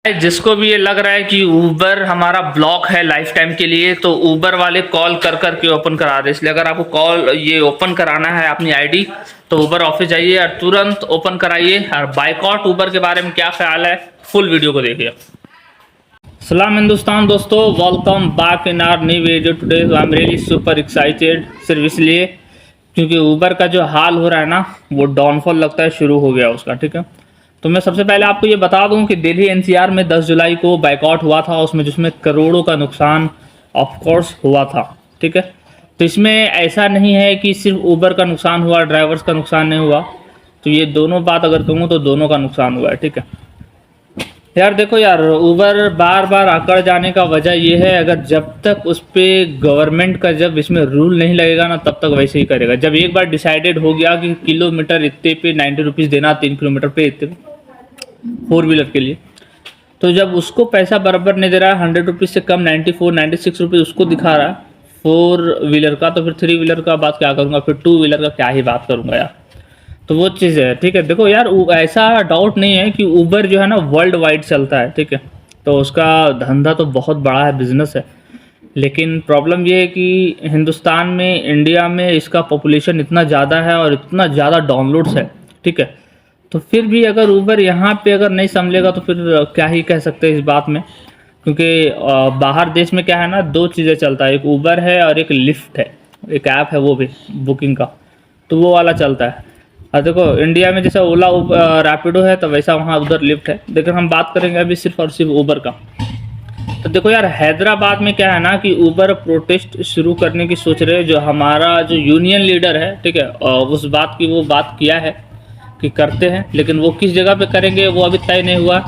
जिसको भी ये लग रहा है कि ऊबर हमारा ब्लॉक है लाइफ टाइम के लिए, तो ऊबर वाले कॉल कर कर के ओपन करा रहे। इसलिए अगर आपको कॉल ये ओपन कराना है अपनी आईडी, तो ऊबर ऑफिस जाइए और तुरंत ओपन कराइए। और बाइकआउट ऊबर के बारे में क्या ख्याल है, फुल वीडियो को देखिए। सलाम हिंदुस्तान दोस्तों, welcome back in our new video today. I am really super excited, सिर्फ इसलिए क्योंकि ऊबर का जो हाल हो रहा है ना, वो डाउनफॉल लगता है शुरू हो गया उसका। ठीक है, तो मैं सबसे पहले आपको ये बता दूं कि दिल्ली एनसीआर में 10 जुलाई को बाइकआउट हुआ था, उसमें जिसमें करोड़ों का नुकसान ऑफ कोर्स हुआ था। ठीक है, तो इसमें ऐसा नहीं है कि सिर्फ ऊबर का नुकसान हुआ, ड्राइवर्स का नुकसान नहीं हुआ। तो ये दोनों बात अगर कहूँ तो दोनों का नुकसान हुआ है। ठीक है यार, देखो यार, ऊबर बार बार आकर जाने का वजह यह है, अगर जब तक उस पर गवर्नमेंट का जब इसमें रूल नहीं लगेगा ना, तब तक वैसे ही करेगा। जब एक बार डिसाइडेड हो गया कि किलोमीटर इतने पे 90 रुपीज़ देना, 3 किलोमीटर पे इतने 4 व्हीलर के लिए, तो जब उसको पैसा बराबर नहीं दे रहा है, 100 रुपीज़ से कम 94 96 रुपीज़ उसको दिखा रहा है 4 व्हीलर का, तो फिर 3 व्हीलर का बात क्या करूँगा, फिर 2 व्हीलर का क्या ही बात करूँगा यार। तो वो चीज़ है। ठीक है, देखो यार, ऐसा डाउट नहीं है कि ऊबर जो है ना वर्ल्ड वाइड चलता है। ठीक है, तो उसका धंधा तो बहुत बड़ा है, बिजनेस है। लेकिन प्रॉब्लम ये है कि हिंदुस्तान में, इंडिया में इसका पॉपुलेशन इतना ज़्यादा है और इतना ज़्यादा डाउनलोड्स है। ठीक है, तो फिर भी अगर ऊबर यहाँ पे अगर नहीं संभलेगा तो फिर क्या ही कह सकते हैं इस बात में। क्योंकि बाहर देश में क्या है ना, 2 चीज़ें चलता है, एक ऊबर है और एक लिफ्ट है, एक ऐप है वो भी बुकिंग का, तो वो वाला चलता है। और देखो इंडिया में जैसे ओला रैपिडो है, तो वैसा वहाँ उधर लिफ्ट है। लेकिन हम बात करेंगे अभी सिर्फ और सिर्फ ऊबर का। तो देखो यार, हैदराबाद में क्या है ना कि ऊबर प्रोटेस्ट शुरू करने की सोच रहे हैं। जो हमारा जो यूनियन लीडर है, ठीक है, उस बात की वो बात किया है कि करते हैं, लेकिन वो किस जगह पे करेंगे वो अभी तय नहीं हुआ।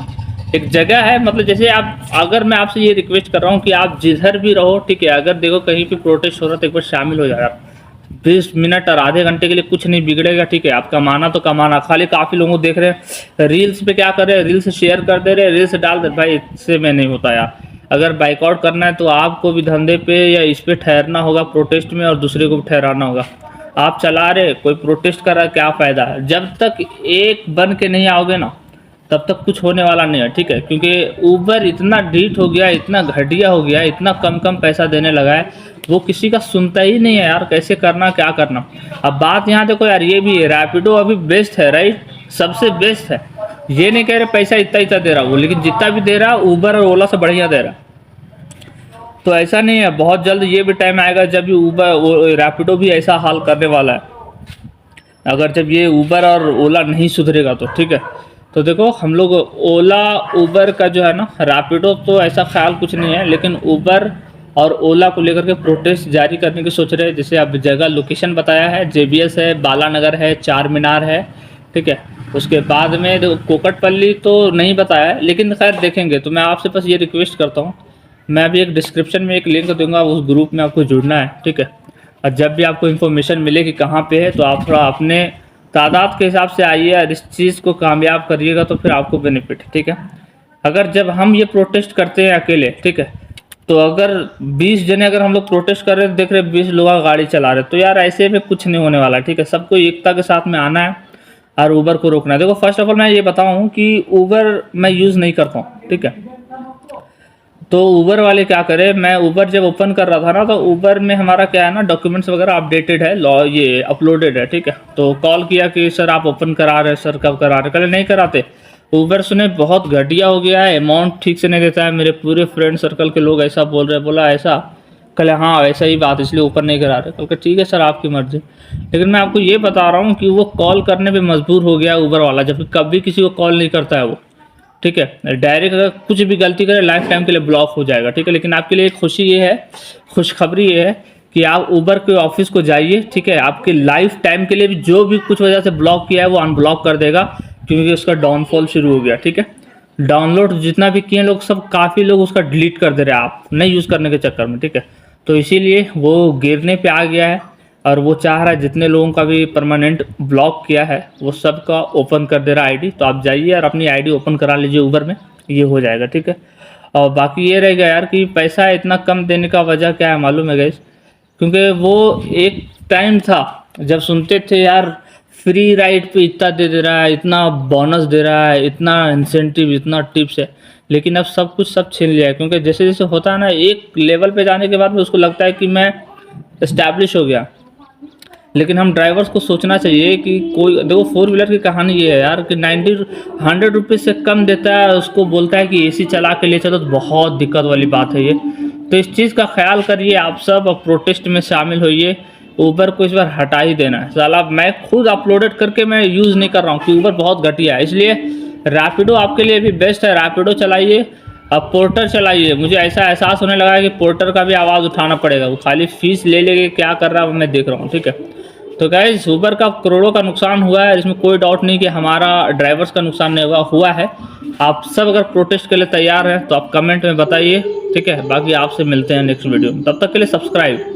एक जगह है, मतलब जैसे आप, अगर मैं आपसे ये रिक्वेस्ट कर रहा हूँ कि आप जिधर भी रहो, ठीक है, अगर देखो कहीं पे प्रोटेस्ट हो रहा है तो एक बार शामिल हो जाए। 20 मिनट और आधे घंटे के लिए कुछ नहीं बिगड़ेगा। ठीक है, आप कमाना तो कमाना, खाली काफ़ी लोगों को देख रहे हैं रील्स पे क्या कर रहे हैं, रील्स शेयर कर दे रहे हैं, रील्स डाल दे। भाई इससे में नहीं होता यार। अगर बाइकआउट करना है तो आपको भी धंधे पे या इस पे ठहरना होगा, प्रोटेस्ट में, और दूसरे को भी ठहराना होगा। आप चला रहे, कोई प्रोटेस्ट कर रहा है, क्या फ़ायदा है। जब तक एक बन के नहीं आओगे ना, तब तक कुछ होने वाला नहीं है। ठीक है, क्योंकि ऊबर इतना ढीठ हो गया, इतना घटिया हो गया, इतना कम कम पैसा देने लगा है, वो किसी का सुनता ही नहीं है यार। कैसे करना, क्या करना। अब बात यहाँ देखो यार, ये भी है, रैपिडो अभी बेस्ट है, राइट, सबसे बेस्ट है। ये नहीं कह रहे पैसा इतना इतना दे रहा वो, लेकिन जितना भी दे रहा ऊबर और ओला से बढ़िया दे रहा। तो ऐसा नहीं है, बहुत जल्द ये भी टाइम आएगा जब ये ऊबर रैपिडो भी ऐसा हाल करने वाला है, अगर जब ये ऊबर और ओला नहीं सुधरेगा तो। ठीक है, तो देखो हम लोग ओला ऊबर का जो है ना, रैपिडो तो ऐसा ख्याल कुछ नहीं है, लेकिन ऊबर और ओला को लेकर के प्रोटेस्ट जारी करने की सोच रहे हैं। जैसे अब जगह लोकेशन बताया है, जेबीएस है, बालानगर है, चार मीनार है। ठीक है, उसके बाद में कोकटपल्ली तो नहीं बताया है, लेकिन खैर देखेंगे। तो मैं आपसे बस ये रिक्वेस्ट करता हूँ, मैं भी एक डिस्क्रिप्शन में एक लिंक दूंगा, उस ग्रुप में आपको जुड़ना है। ठीक है, और जब भी आपको इन्फॉर्मेशन मिले कि कहाँ पे है, तो आप थोड़ा अपने तादाद के हिसाब से आइए और इस चीज़ को कामयाब करिएगा, तो फिर आपको बेनिफिट। ठीक है, अगर जब हम ये प्रोटेस्ट करते हैं अकेले, ठीक है, तो अगर 20 जने अगर हम लोग प्रोटेस्ट कर रहे हैं, देख रहे 20 लोग गाड़ी चला रहे, तो यार ऐसे में कुछ नहीं होने वाला। ठीक है, सबको एकता के साथ में आना है और ऊबर को रोकना है। देखो फर्स्ट ऑफ ऑल मैं ये बताऊँ कि ऊबर मैं यूज़ नहीं करता हूँ। ठीक है, तो ऊबर वाले क्या करें, मैं ऊबर जब ओपन कर रहा था ना, तो ऊबर में हमारा क्या है ना, डॉक्यूमेंट्स वगैरह अपडेटेड है, लॉ ये अपलोडेड है। ठीक है, तो कॉल किया कि सर आप ओपन करा रहे हैं, सर कब करा रहे, कल नहीं कराते। ऊबर सुने बहुत घटिया हो गया है, अमाउंट ठीक से नहीं देता है, मेरे पूरे फ्रेंड सर्कल के लोग ऐसा बोल रहे हैं। बोला ऐसा, कल हाँ ऐसा ही बात, इसलिए ऊपर नहीं करा रहे। कल के ठीक है सर, आपकी मर्जी। लेकिन मैं आपको ये बता रहा हूँ कि वो कॉल करने पर मजबूर हो गया ऊबर वाला, जबकि कभी किसी को कॉल नहीं करता है वो। ठीक है, डायरेक्ट अगर कुछ भी गलती करे लाइफ टाइम के लिए ब्लॉक हो जाएगा। ठीक है, लेकिन आपके लिए एक खुशी ये है, खुशखबरी ये है कि आप ऊबर के ऑफिस को जाइए। ठीक है, आपके लाइफ टाइम के लिए भी जो भी कुछ वजह से ब्लॉक किया है वो अनब्लॉक कर देगा, क्योंकि उसका डाउनफॉल शुरू हो गया। ठीक है, डाउनलोड जितना भी किए लोग, सब काफ़ी लोग उसका डिलीट कर दे रहे हैं आप नहीं यूज़ करने के चक्कर में। ठीक है, तो इसीलिए वो गिरने पे आ गया है, और वो चाह रहा है जितने लोगों का भी परमानेंट ब्लॉक किया है वो सब का ओपन कर दे रहा है आईडी। तो आप जाइए और अपनी आईडी ओपन करा लीजिए ऊबर में, ये हो जाएगा। ठीक है, और बाकी ये रहेगा यार कि पैसा इतना कम देने का वजह क्या है मालूम है गाइस, क्योंकि वो एक टाइम था जब सुनते थे यार फ्री राइड पे इतना दे रहा है, इतना बोनस दे रहा है, इतना इंसेंटिव, इतना टिप्स है, लेकिन अब सब कुछ सब छीन लिया है। क्योंकि जैसे जैसे होता है ना, एक लेवल पे जाने के बाद में उसको लगता है कि मैं इस्टेब्लिश हो गया। लेकिन हम ड्राइवर्स को सोचना चाहिए कि कोई देखो, 4 व्हीलर की कहानी ये है यार कि 100 रुपीज़ से कम देता है, उसको बोलता है कि एसी चला के ले चलो, तो बहुत दिक्कत वाली बात है ये। तो इस चीज़ का ख्याल करिए आप सब, और प्रोटेस्ट में शामिल होइए। ऊबर को इस बार हटा ही देना है साला। मैं खुद अपलोडेड करके मैं यूज़ नहीं कर रहा हूँ कि ऊबर बहुत घटिया है, इसलिए रैपिडो आपके लिए भी बेस्ट है। रैपिडो चलाइए, अब पोर्टर चलाइए। मुझे ऐसा एहसास होने लगा है कि पोर्टर का भी आवाज़ उठाना पड़ेगा, वो खाली फीस ले लेके क्या कर रहा है मैं देख रहा हूँ, ठीक है। तो गाइस, ऊबर का करोड़ों का नुकसान हुआ है, इसमें कोई डाउट नहीं कि हमारा ड्राइवर्स का नुकसान नहीं हुआ है। आप सब अगर प्रोटेस्ट के लिए तैयार हैं तो आप कमेंट में बताइए, ठीक है। बाकी आपसे मिलते हैं नेक्स्ट वीडियो में, तब तक के लिए सब्सक्राइब।